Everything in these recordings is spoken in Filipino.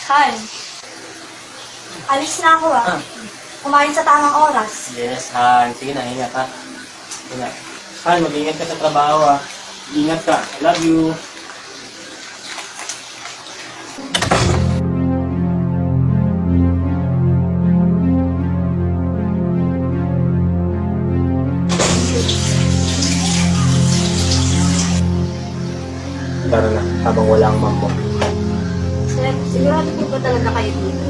Han. Alis na ako Kumain sa tamang oras. Yes, Han. Sige na, ingat ha. Ingat. Han, mag-ingat ka sa trabaho ha. Ingat ka. I love you. Tara na, habang wala ang mom mo. Sir, sigurado po ba talaga kayo dito?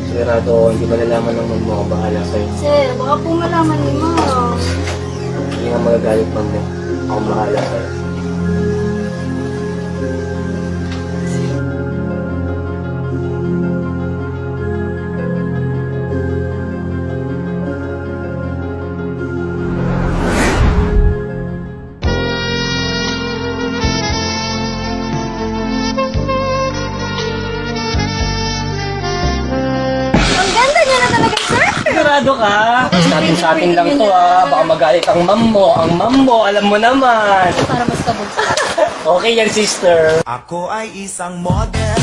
Sigurado ako, hindi malalaman ng mom mo. Ako bahala sa'yo. Sir, baka po malaman ni Ma'am. Hindi nga magagalit mom mo. Ako bahala sa'yo. Ang ganda niya na talaga, sir! Sigurado ka? Sa atin lang to ha. Baka magalit ang mom mo. Ang mom mo, alam mo naman. Para mas kabog. Okay yan, sister. Ako ay isang model